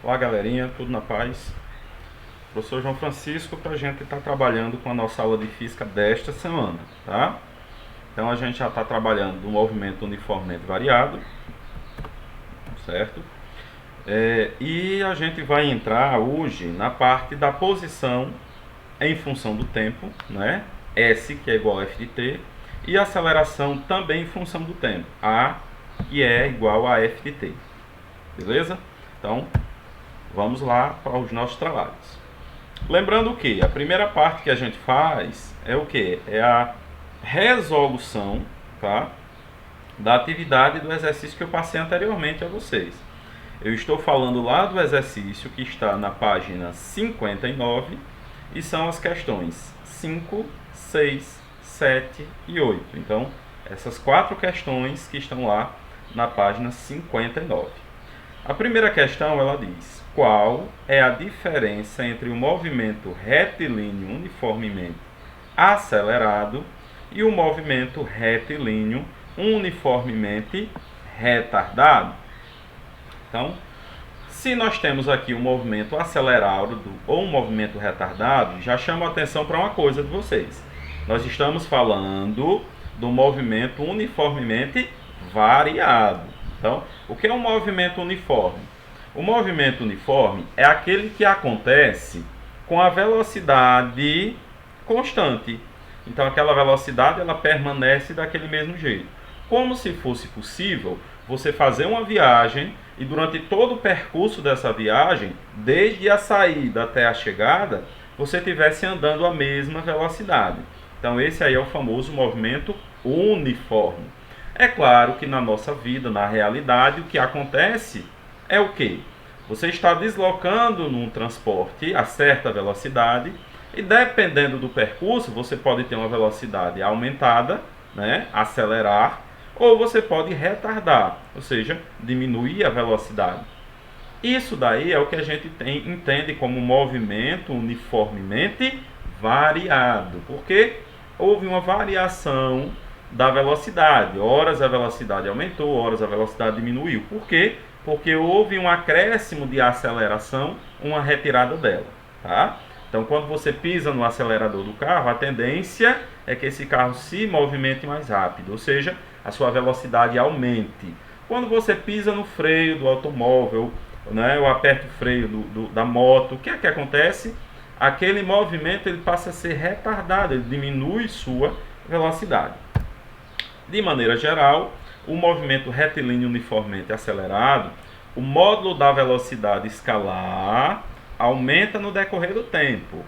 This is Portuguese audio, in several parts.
Olá galerinha, tudo na paz? Professor João Francisco para a gente estar trabalhando com a nossa aula de física desta semana, tá? Então a gente já está trabalhando do movimento uniformemente variado, certo? E a gente vai entrar hoje na parte da posição em função do tempo, né? S, que é igual a F de t, e aceleração também em função do tempo, A, que é igual a F de t, beleza? Então, vamos lá para os nossos trabalhos. Lembrando que a primeira parte que a gente faz é o que? É a resolução, tá? Da atividade do exercício que eu passei anteriormente a vocês. Eu estou falando lá do exercício que está na página 59 e são as questões 5, 6, 7 e 8. Então, essas 4 questões que estão lá na página 59. A primeira questão ela diz: qual é a diferença entre o movimento retilíneo uniformemente acelerado e o movimento retilíneo uniformemente retardado? Então, se nós temos aqui um movimento acelerado ou um movimento retardado, já chamo a atenção para uma coisa de vocês. Nós estamos falando do movimento uniformemente variado. Então, o que é um movimento uniforme? O movimento uniforme é aquele que acontece com a velocidade constante. Então, aquela velocidade ela permanece daquele mesmo jeito. Como se fosse possível você fazer uma viagem e durante todo o percurso dessa viagem, desde a saída até a chegada, você estivesse andando a mesma velocidade. Então, esse aí é o famoso movimento uniforme. É claro que na nossa vida, na realidade, o que acontece é o quê? Você está deslocando num transporte a certa velocidade e dependendo do percurso, você pode ter uma velocidade aumentada, né, acelerar, ou você pode retardar, ou seja, diminuir a velocidade. Isso daí é o que a gente entende como movimento uniformemente variado, porque houve uma variação da velocidade. Horas a velocidade aumentou, horas a velocidade diminuiu. Por quê? Porque houve um acréscimo de aceleração, uma retirada dela, tá? Então, quando você pisa no acelerador do carro, a tendência é que esse carro se movimente mais rápido, ou seja, a sua velocidade aumente. Quando você pisa no freio do automóvel, né, ou aperta o freio da moto, o que é que acontece? Aquele movimento ele passa a ser retardado, ele diminui sua velocidade. De maneira geral, o movimento retilíneo uniformemente acelerado, o módulo da velocidade escalar aumenta no decorrer do tempo.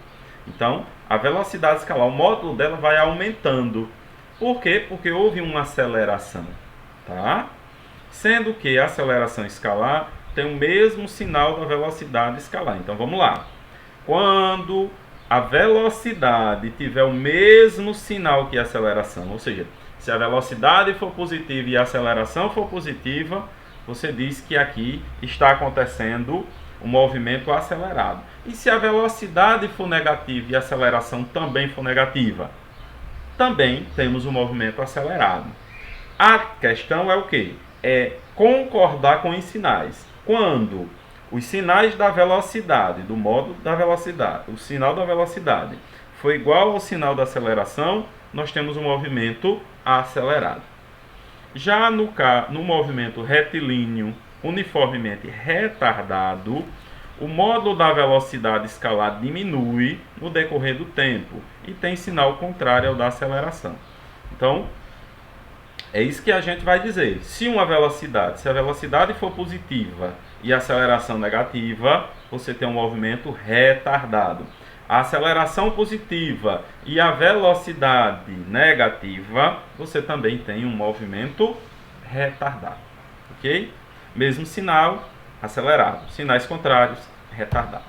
Então, a velocidade escalar, o módulo dela vai aumentando. Por quê? Porque houve uma aceleração, tá? Sendo que a aceleração escalar tem o mesmo sinal da velocidade escalar. Então, vamos lá. Quando a velocidade tiver o mesmo sinal que a aceleração, ou seja, se a velocidade for positiva e a aceleração for positiva, você diz que aqui está acontecendo um movimento acelerado. E se a velocidade for negativa e a aceleração também for negativa, também temos um movimento acelerado. A questão é o quê? É concordar com os sinais. Quando os sinais da velocidade, do módulo da velocidade, o sinal da velocidade for igual ao sinal da aceleração, nós temos um movimento acelerado. Já no movimento retilíneo uniformemente retardado, o módulo da velocidade escalar diminui no decorrer do tempo e tem sinal contrário ao da aceleração. Então, é isso que a gente vai dizer. Se a velocidade for positiva e a aceleração negativa, você tem um movimento retardado. A aceleração positiva e a velocidade negativa, você também tem um movimento retardado. Ok? Mesmo sinal, acelerado. Sinais contrários, retardado.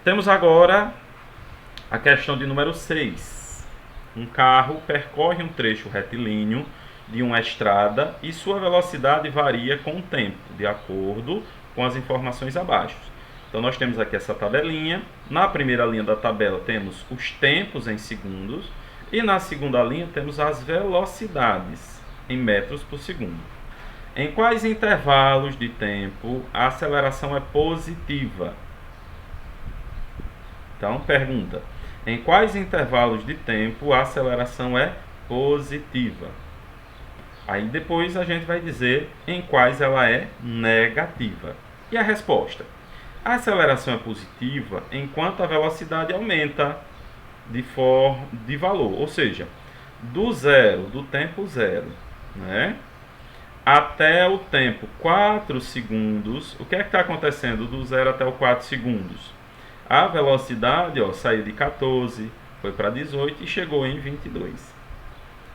Temos agora a questão de número 6. Um carro percorre um trecho retilíneo de uma estrada e sua velocidade varia com o tempo, de acordo com as informações abaixo. Então, nós temos aqui essa tabelinha. Na primeira linha da tabela temos os tempos em segundos e na segunda linha temos as velocidades em metros por segundo. Em quais intervalos de tempo a aceleração é positiva? Então, pergunta: em quais intervalos de tempo a aceleração é positiva? Aí depois a gente vai dizer em quais ela é negativa. E a resposta: a aceleração é positiva enquanto a velocidade aumenta de valor, ou seja, do tempo zero, né, até o tempo 4 segundos. O que é que está acontecendo do zero até o 4 segundos? A velocidade, ó, saiu de 14, foi para 18 e chegou em 22.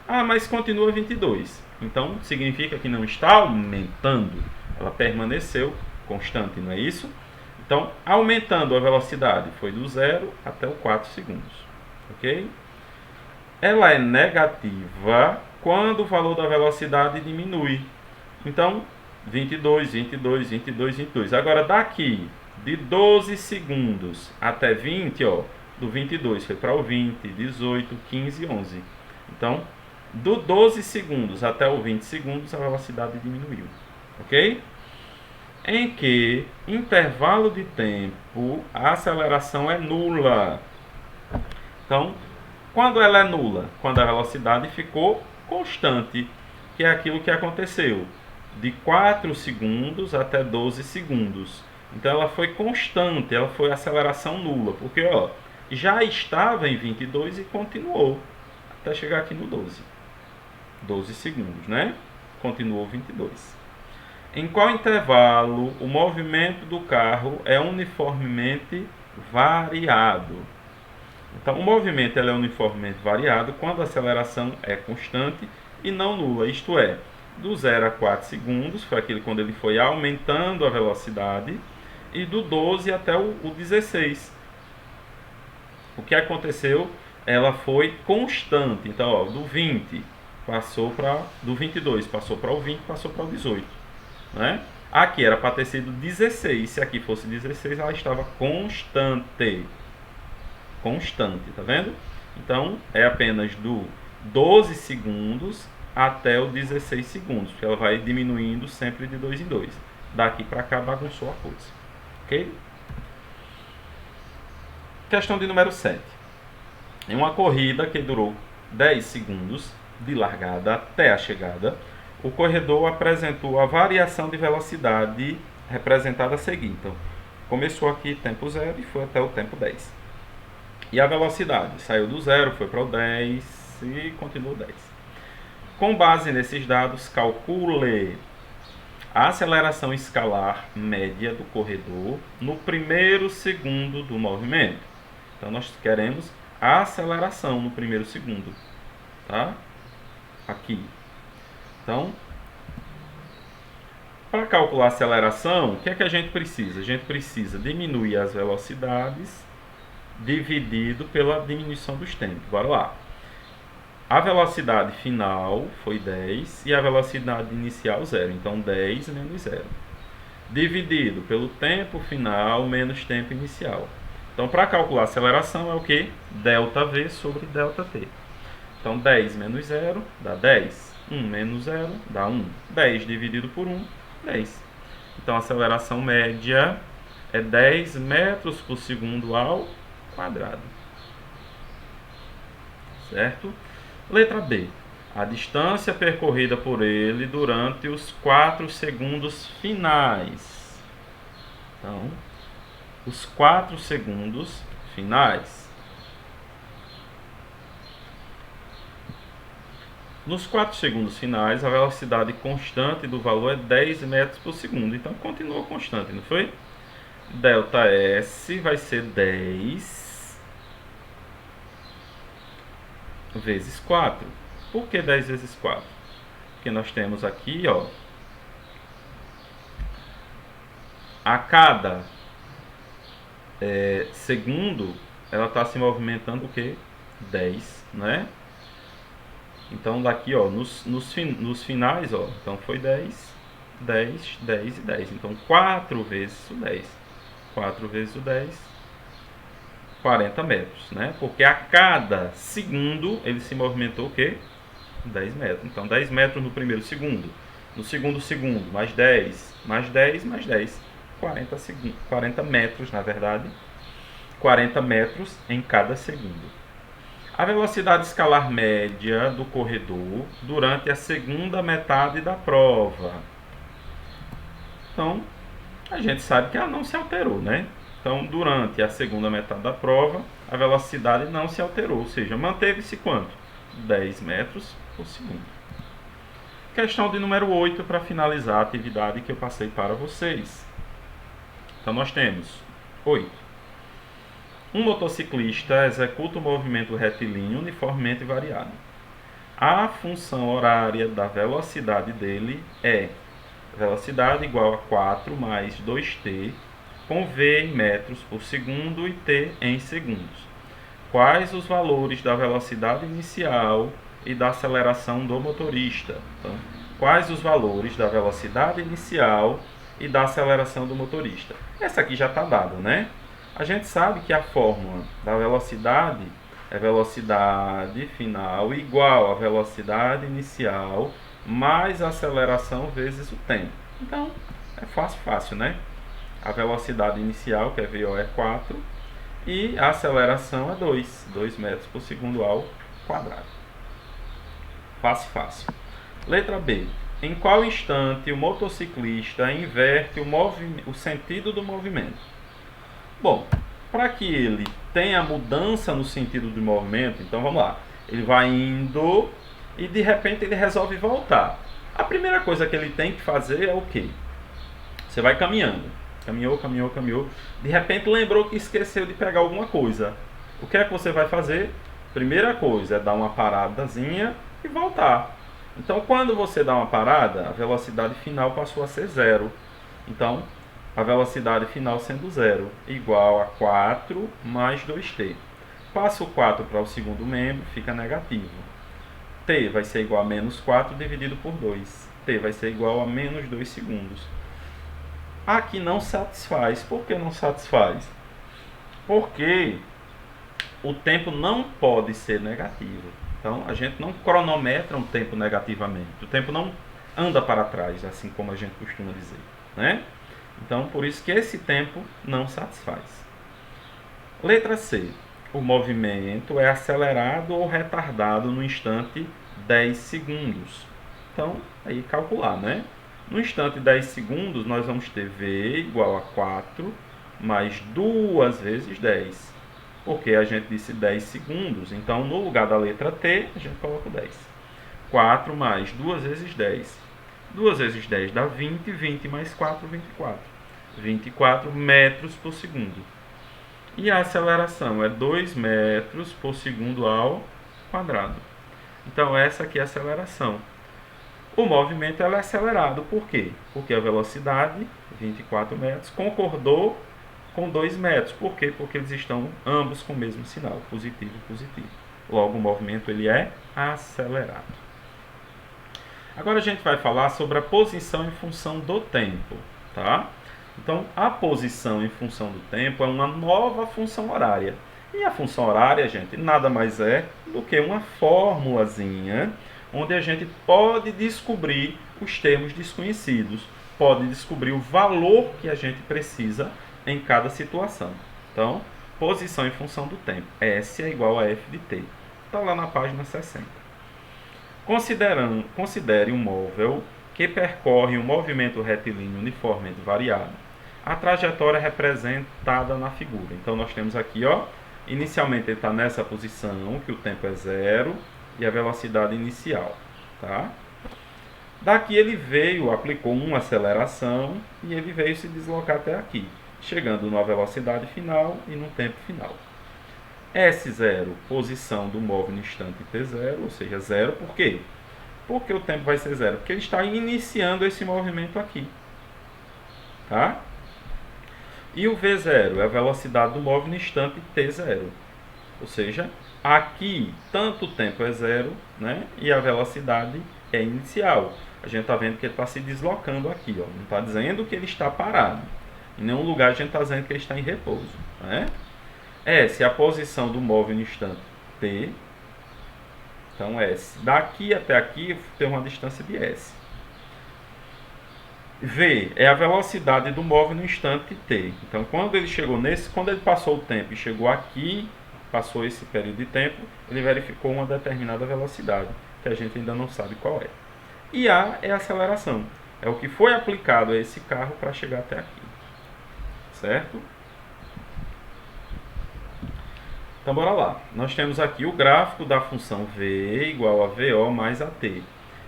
Ah, mas continua 22. Então, significa que não está aumentando. Ela permaneceu constante, não é isso? Então, aumentando a velocidade, foi do 0 até o 4 segundos. Ok? Ela é negativa quando o valor da velocidade diminui. Então, 22, 22, 22, 22. Agora, daqui de 12 segundos até 20, ó, do 22 foi para o 20, 18, 15 e 11. Então, do 12 segundos até o 20 segundos, a velocidade diminuiu. Ok? Em que intervalo de tempo a aceleração é nula? Então, quando ela é nula? Quando a velocidade ficou constante, que é aquilo que aconteceu de 4 segundos até 12 segundos. Então ela foi constante, ela foi aceleração nula, porque ó, já estava em 22 e continuou até chegar aqui no 12 segundos, né? Continuou 22. Em qual intervalo o movimento do carro é uniformemente variado? Então, o movimento é uniformemente variado quando a aceleração é constante e não nula, isto é, do 0 a 4 segundos, foi aquele quando ele foi aumentando a velocidade, e do 12 até o 16. O que aconteceu? Ela foi constante. Então, ó, do 20 passou para do 22, passou para o 20, passou para o 18, né? Aqui era para ter sido 16, se aqui fosse 16, ela estava constante. Constante, tá vendo? Então, é apenas do 12 segundos até o 16 segundos, porque ela vai diminuindo sempre de 2 em 2. Daqui para cá bagunçou a coisa. Ok? Questão de número 7. Em uma corrida que durou 10 segundos de largada até a chegada, o corredor apresentou a variação de velocidade representada a seguir. Então, começou aqui tempo 0 e foi até o tempo 10. E a velocidade saiu do 0, foi para o 10 e continuou 10. Com base nesses dados, calcule a aceleração escalar média do corredor no primeiro segundo do movimento. Então, nós queremos a aceleração no primeiro segundo, tá? Aqui. Então, para calcular a aceleração, o que é que a gente precisa? A gente precisa diminuir as velocidades dividido pela diminuição dos tempos. Bora lá. A velocidade final foi 10 e a velocidade inicial 0. Então, 10 menos 0. Dividido pelo tempo final menos tempo inicial. Então, para calcular a aceleração é o que? ΔV sobre ΔT. Então, 10 menos 0 dá 10. 1 menos 0 dá 1. 10 dividido por 1, 10. Então, a aceleração média é 10 metros por segundo ao quadrado. Certo? Letra B. A distância percorrida por ele durante os 4 segundos finais. Então, os 4 segundos finais. Nos 4 segundos finais, a velocidade constante do valor é 10 metros por segundo. Então, continua constante, não foi? ΔS vai ser 10 vezes 4. Por que 10 vezes 4? Porque nós temos aqui, ó, a cada segundo, ela está se movimentando o que? 10, né? Então daqui, ó, nos finais, ó, então foi 10, 10, 10 e 10. Então 4 vezes o 10. 4 vezes o 10, 40 metros, né? Porque a cada segundo ele se movimentou o quê? 10 metros. Então 10 metros no primeiro segundo. No segundo segundo, mais 10, mais 10, mais 10. 40 metros, na verdade. 40 metros em cada segundo. A velocidade escalar média do corredor durante a segunda metade da prova. Então, a gente sabe que ela não se alterou, né? Então, durante a segunda metade da prova, a velocidade não se alterou, ou seja, manteve-se quanto? 10 metros por segundo. Questão de número 8 para finalizar a atividade que eu passei para vocês. Então, nós temos 8. Um motociclista executa o movimento retilíneo uniformemente variado. A função horária da velocidade dele é velocidade igual a 4 mais 2t, com v em metros por segundo e t em segundos. Quais os valores da velocidade inicial e da aceleração do motorista? Então, quais os valores da velocidade inicial e da aceleração do motorista? Essa aqui já está dada, né? A gente sabe que a fórmula da velocidade é velocidade final igual a velocidade inicial mais a aceleração vezes o tempo. Então, é fácil, né? A velocidade inicial, que é VO, é 4, e a aceleração é 2 metros por segundo ao quadrado. Fácil. Letra B. Em qual instante o motociclista inverte o sentido do movimento? Bom, para que ele tenha mudança no sentido do movimento, então vamos lá. Ele vai indo e de repente ele resolve voltar. A primeira coisa que ele tem que fazer é o quê? Você vai caminhando. Caminhou. De repente lembrou que esqueceu de pegar alguma coisa. O que é que você vai fazer? Primeira coisa é dar uma paradazinha e voltar. Então, quando você dá uma parada, a velocidade final passou a ser 0. Então, a velocidade final sendo 0, igual a 4 mais 2t. Passa o 4 para o segundo membro, fica negativo. T vai ser igual a menos 4 dividido por 2. T vai ser igual a menos 2 segundos. Aqui não satisfaz. Por que não satisfaz? Porque o tempo não pode ser negativo. Então, a gente não cronometra um tempo negativamente. O tempo não anda para trás, assim como a gente costuma dizer, né? Então, por isso que esse tempo não satisfaz. Letra C. O movimento é acelerado ou retardado no instante 10 segundos. Então, aí calcular, né? No instante 10 segundos, nós vamos ter V igual a 4 mais 2 vezes 10. Porque a gente disse 10 segundos, então no lugar da letra T, a gente coloca o 10. 4 mais 2 vezes 10. 2 vezes 10 dá 20, 20 mais 4, 24. 24 metros por segundo. E a aceleração é 2 metros por segundo ao quadrado. Então essa aqui é a aceleração. O movimento é acelerado. Por quê? Porque a velocidade, 24 metros, concordou com 2 metros. Por quê? Porque eles estão ambos com o mesmo sinal, positivo e positivo. Logo, o movimento ele é acelerado. Agora a gente vai falar sobre a posição em função do tempo, tá? Então, a posição em função do tempo é uma nova função horária. E a função horária, gente, nada mais é do que uma formulazinha onde a gente pode descobrir os termos desconhecidos, pode descobrir o valor que a gente precisa em cada situação. Então, posição em função do tempo. S é igual a F de t. Está lá na página 60. Considere um móvel que percorre um movimento retilíneo uniformemente variado. A trajetória é representada na figura. Então, nós temos aqui, ó, inicialmente ele está nessa posição, que o tempo é 0, e a velocidade inicial, tá? Daqui ele veio, aplicou uma aceleração, e ele veio se deslocar até aqui, chegando na velocidade final e no tempo final. S0, posição do móvel no instante t0, ou seja, 0, por quê? Porque o tempo vai ser 0? Porque ele está iniciando esse movimento aqui, tá? E o V0 é a velocidade do móvel no instante t0, ou seja, aqui tanto o tempo é 0, né, e a velocidade é inicial. A gente está vendo que ele está se deslocando aqui, ó, não está dizendo que ele está parado. Em nenhum lugar a gente está dizendo que ele está em repouso, né? S é a posição do móvel no instante t. Então, S. Daqui até aqui tem uma distância de S. V é a velocidade do móvel no instante t. Então, quando ele chegou quando ele passou o tempo e chegou aqui, passou esse período de tempo, ele verificou uma determinada velocidade, que a gente ainda não sabe qual é. E A é a aceleração. É o que foi aplicado a esse carro para chegar até aqui. Certo? Então, bora lá. Nós temos aqui o gráfico da função V igual a VO mais AT.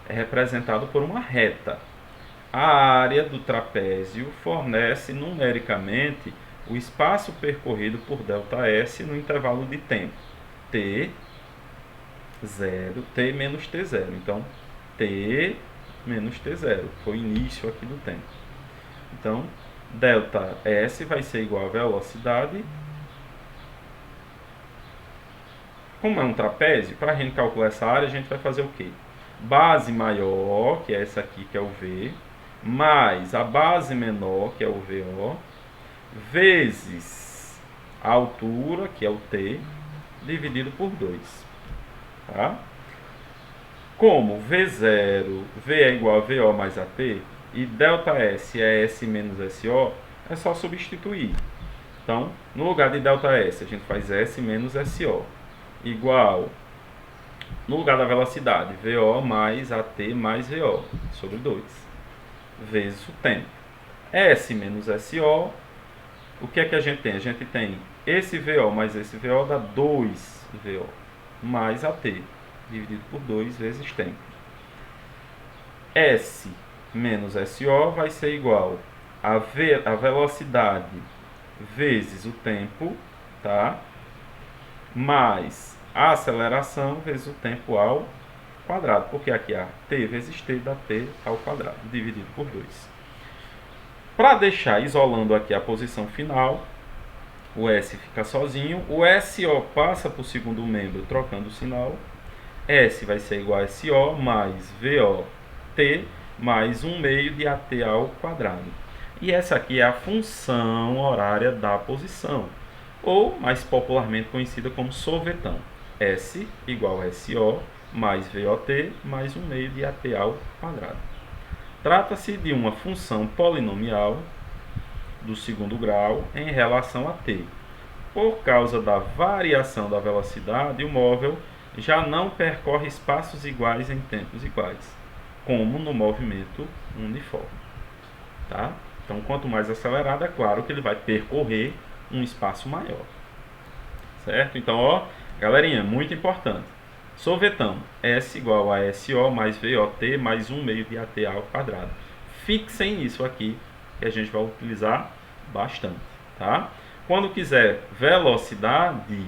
É representado por uma reta. A área do trapézio fornece numericamente o espaço percorrido por ΔS no intervalo de tempo T0, T menos T0. Então, T menos T0 foi o início aqui do tempo. Então, ΔS vai ser igual a velocidade. Como é um trapézio, para a gente calcular essa área, a gente vai fazer o quê? Base maior, que é essa aqui, que é o V, mais a base menor, que é o VO, vezes a altura, que é o T, dividido por 2. Tá? Como V0, V é igual a VO mais AT, e ΔS é S menos SO, é só substituir. Então, no lugar de ΔS, a gente faz S menos SO, igual, no lugar da velocidade, VO mais AT mais VO, sobre 2, vezes o tempo. S menos SO, o que é que a gente tem? A gente tem esse VO mais esse VO dá 2VO, mais AT, dividido por 2 vezes tempo. S menos SO vai ser igual a velocidade vezes o tempo, tá? Mais a aceleração vezes o tempo ao quadrado, porque aqui é t vezes t dá t ao quadrado, dividido por 2. Para deixar isolando aqui a posição final, o S fica sozinho, o SO passa para o segundo membro trocando o sinal, S vai ser igual a SO mais VOT mais 1 meio de AT ao quadrado. E essa aqui é a função horária da posição, ou mais popularmente conhecida como sorvetão. S igual a SO mais VOT mais 1 meio de AT ao quadrado. Trata-se de uma função polinomial do segundo grau em relação a t. Por causa da variação da velocidade, o móvel já não percorre espaços iguais em tempos iguais, como no movimento uniforme. Tá? Então, quanto mais acelerado, é claro que ele vai percorrer um espaço maior. Certo? Então, ó, galerinha, muito importante. Sorvetão, S igual a SO mais VOT mais 1 meio de AT ao quadrado. Fixem isso aqui, que a gente vai utilizar bastante. Tá? Quando quiser velocidade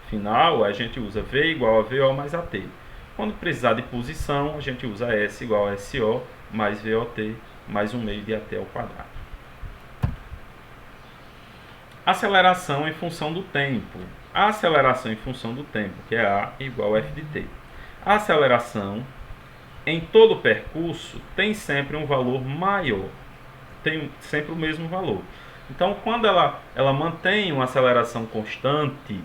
final, a gente usa V igual a VO mais AT. Quando precisar de posição, a gente usa S igual a SO mais VOT mais 1 meio de AT ao quadrado. Aceleração em função do tempo. A aceleração em função do tempo, que é A igual a F de t. A aceleração em todo o percurso tem sempre um valor maior, tem sempre o mesmo valor. Então, quando ela mantém uma aceleração constante,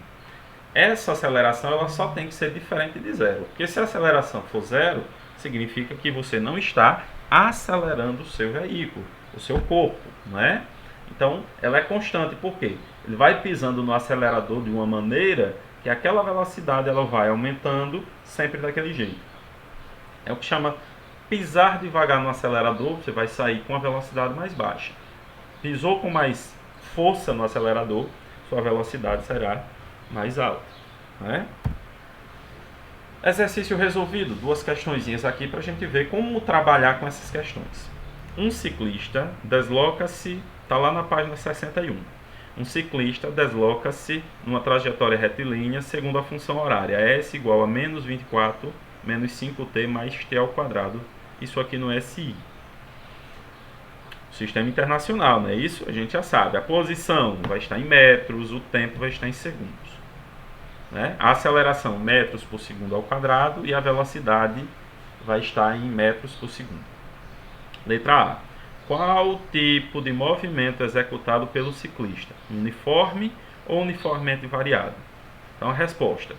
essa aceleração ela só tem que ser diferente de zero. Porque se a aceleração for zero, significa que você não está acelerando o seu veículo, o seu corpo, não é? Então, ela é constante, por quê? Ele vai pisando no acelerador de uma maneira que aquela velocidade ela vai aumentando sempre daquele jeito. É o que chama pisar devagar no acelerador, você vai sair com a velocidade mais baixa. Pisou com mais força no acelerador, sua velocidade será mais alta. Né? Exercício resolvido, duas questõezinhas aqui para a gente ver como trabalhar com essas questões. Um ciclista desloca-se, está lá na página 61. Um ciclista desloca-se numa trajetória retilínea segundo a função horária S igual a menos 24 menos 5t mais t ao quadrado. Isso aqui no SI. Sistema internacional, não é isso? A gente já sabe. A posição vai estar em metros, o tempo vai estar em segundos. Né? A aceleração metros por segundo ao quadrado e a velocidade vai estar em metros por segundo. Letra A. Qual tipo de movimento executado pelo ciclista? Uniforme ou uniformemente variado? Então a resposta.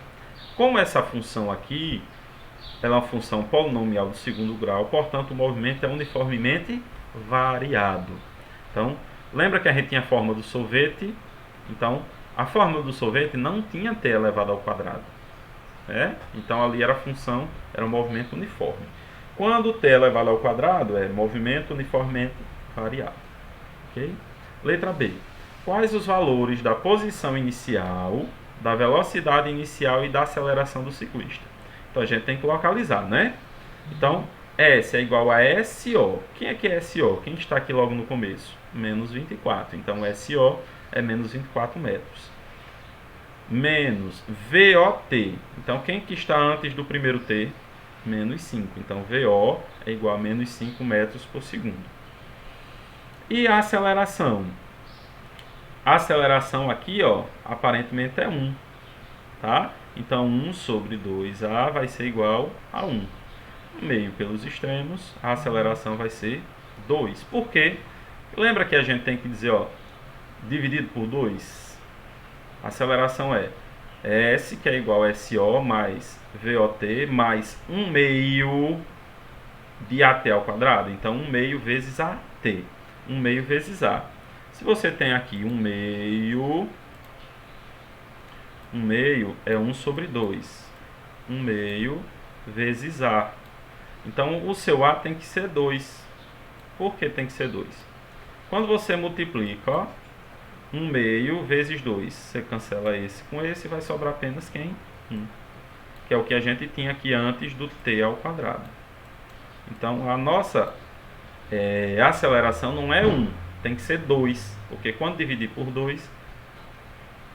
Como essa função aqui ela é uma função polinomial do segundo grau, portanto o movimento é uniformemente variado. Então, lembra que a gente tinha a fórmula do sorvete? Então, a fórmula do sorvete não tinha t elevado ao quadrado. Então, ali era a função, era um movimento uniforme. Quando t elevado ao quadrado é movimento uniformemente variado. Okay? Letra B. Quais os valores da posição inicial, da velocidade inicial e da aceleração do ciclista? Então, a gente tem que localizar, né? Então, S é igual a SO. Quem é que é SO? Quem está aqui logo no começo? Menos 24. Então, SO é menos 24 metros. Menos VOT. Então, quem que está antes do primeiro T? Menos 5. Então, VO é igual a menos 5 metros por segundo. E a aceleração? A aceleração aqui, ó, aparentemente é 1. Tá? Então, 1 sobre 2A vai ser igual a 1. Meio pelos extremos, a aceleração vai ser 2. Por quê? Lembra que a gente tem que dizer, ó, dividido por 2? A aceleração é S, que é igual a SO, mais VOT, mais 1 meio de AT ao quadrado. Então, 1 meio vezes AT. 1 meio vezes A. Se você tem aqui 1 meio... 1 meio é 1 sobre 2. 1 meio vezes A. Então, o seu A tem que ser 2. Por que tem que ser 2? Quando você multiplica, ó, 1 meio vezes 2, você cancela esse com esse e vai sobrar apenas quem? 1. Que é o que a gente tinha aqui antes do t ao quadrado. Então, a nossa aceleração não é 1, tem que ser 2. Porque quando dividir por 2,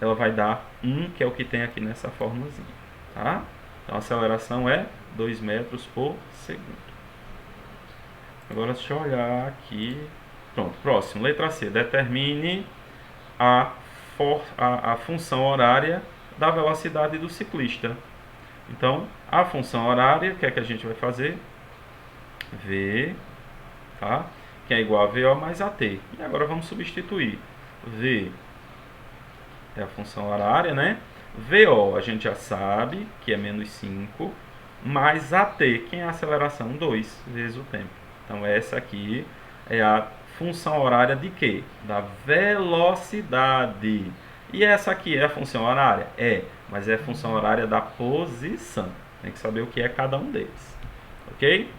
ela vai dar 1, que é o que tem aqui nessa formulazinha. Tá? Então, a aceleração é 2 metros por segundo. Agora, deixa eu olhar aqui. Pronto, próximo. Letra C. Determine a função horária da velocidade do ciclista. Então, a função horária, o que é que a gente vai fazer? V, tá? Que é igual a VO mais AT. E agora vamos substituir. V é a função horária, né? VO a gente já sabe que é menos 5, mais AT, quem é a aceleração? 2 vezes o tempo. Então, essa aqui é a função horária de quê? Da velocidade. E essa aqui é a função horária? É, mas é a função horária da posição. Tem que saber o que é cada um deles. Ok?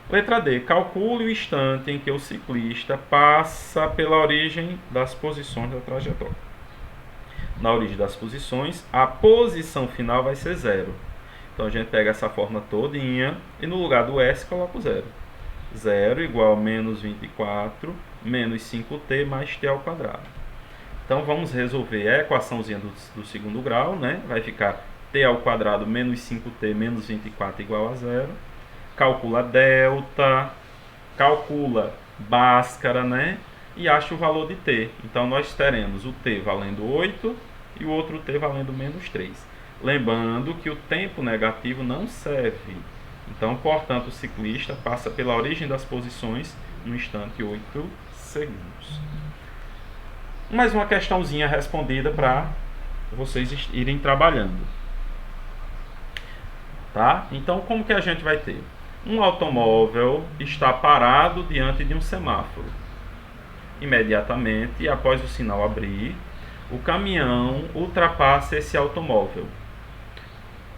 Letra D. Calcule o instante em que o ciclista passa pela origem das posições da trajetória. Na origem das posições, a posição final vai ser 0. Então, a gente pega essa forma todinha e no lugar do S coloca o 0. 0 igual a menos 24 menos 5t mais t ao quadrado. Então, vamos resolver a equaçãozinha do segundo grau, né? Vai ficar t ao quadrado menos 5t menos 24 igual a 0. Calcula delta, calcula Bhaskara, né? E acha o valor de t. Então, nós teremos o t valendo 8 e o outro t valendo menos 3. Lembrando que o tempo negativo não serve. Então, portanto, o ciclista passa pela origem das posições no instante 8 segundos. Mais uma questãozinha respondida para vocês irem trabalhando. Tá? Então, como que a gente vai ter? Um automóvel está parado diante de um semáforo. Imediatamente, após o sinal abrir, o caminhão ultrapassa esse automóvel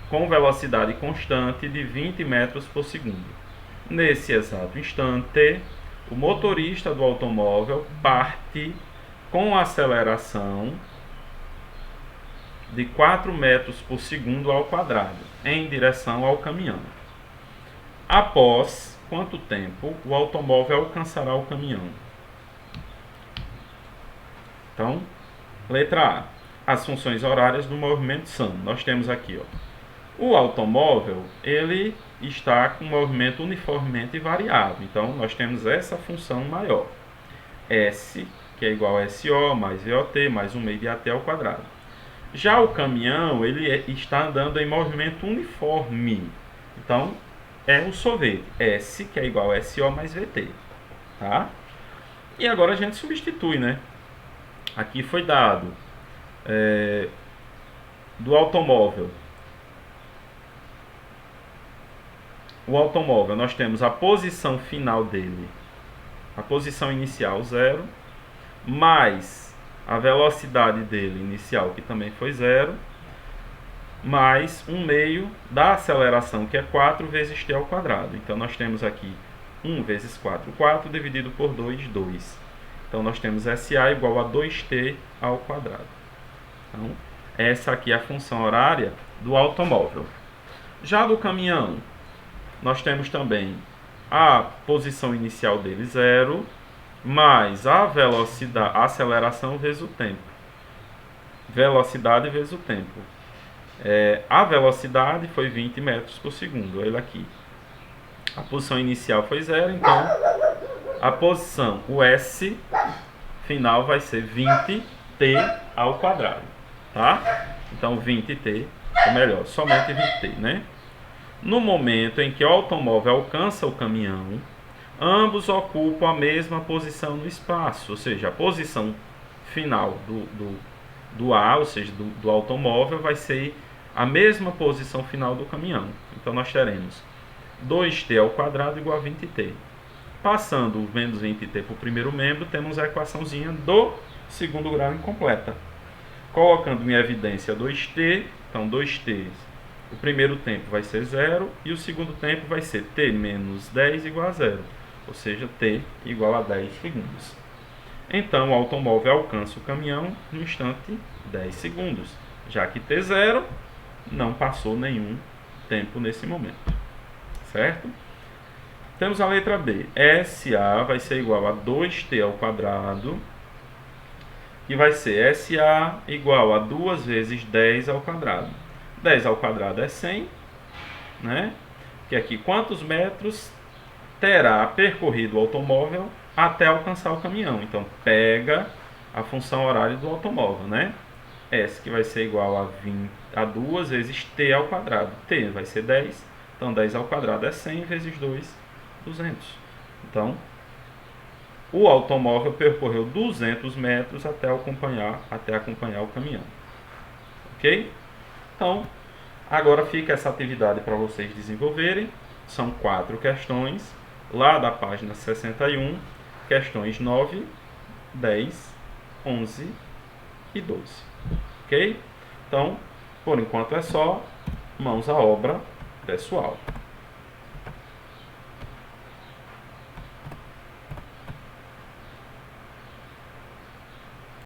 com velocidade constante de 20 metros por segundo. Nesse exato instante, o motorista do automóvel parte com aceleração de 4 metros por segundo ao quadrado, em direção ao caminhão. Após quanto tempo o automóvel alcançará o caminhão? Então, letra A. As funções horárias do movimento são, nós temos aqui, ó, o automóvel, ele está com movimento uniformemente variável. Então, nós temos essa função maior. S, que é igual a SO, mais VOT, mais 1 meio de AT ao quadrado. Já o caminhão, ele está andando em movimento uniforme. Então, é o sorvete. S, que é igual a SO, mais VT. Tá? E agora a gente substitui, né? Aqui foi dado do automóvel. O automóvel, nós temos a posição final dele a posição inicial 0, mais a velocidade dele inicial, que também foi 0, mais 1/2 da aceleração, que é 4 vezes t ao quadrado. Então, nós temos aqui 1 vezes 4, 4 dividido por 2, 2. Então, nós temos SA igual a 2t ao quadrado. Então, essa aqui é a função horária do automóvel. Já do caminhão, nós temos também a posição inicial dele 0, mais a velocidade, a aceleração vezes o tempo. Velocidade vezes o tempo. A velocidade foi 20 metros por segundo, olha aqui. A posição inicial foi 0, então a posição, o S final vai ser 20t ao quadrado, tá? Então 20t, ou melhor, somente 20t, né? No momento em que o automóvel alcança o caminhão, ambos ocupam a mesma posição no espaço, ou seja, a posição final do A, ou seja, do automóvel, vai ser a mesma posição final do caminhão. Então nós teremos 2t ao quadrado igual a 20t. Passando o menos 20t para o primeiro membro, temos a equaçãozinha do segundo grau incompleta. Colocando em evidência 2t, então 2t, o primeiro tempo vai ser 0 e o segundo tempo vai ser t menos 10 igual a 0, ou seja, t igual a 10 segundos. Então o automóvel alcança o caminhão no instante 10 segundos, já que t0 não passou nenhum tempo nesse momento, certo? Temos a letra B. SA vai ser igual a 2t ao quadrado, que vai ser SA igual a 2 vezes 10 ao quadrado. 10 ao quadrado é 100, né? Que aqui quantos metros terá percorrido o automóvel até alcançar o caminhão. Então, pega a função horária do automóvel, né? S, que vai ser igual a 2 vezes t ao quadrado. T vai ser 10, então 10 ao quadrado é 100 vezes 2, 200. Então, o automóvel percorreu 200 metros até acompanhar o caminhão. Ok? Então, agora fica essa atividade para vocês desenvolverem. São 4 questões, lá da página 61, questões 9, 10, 11 e 12. Ok? Então, por enquanto é só, mãos à obra, pessoal.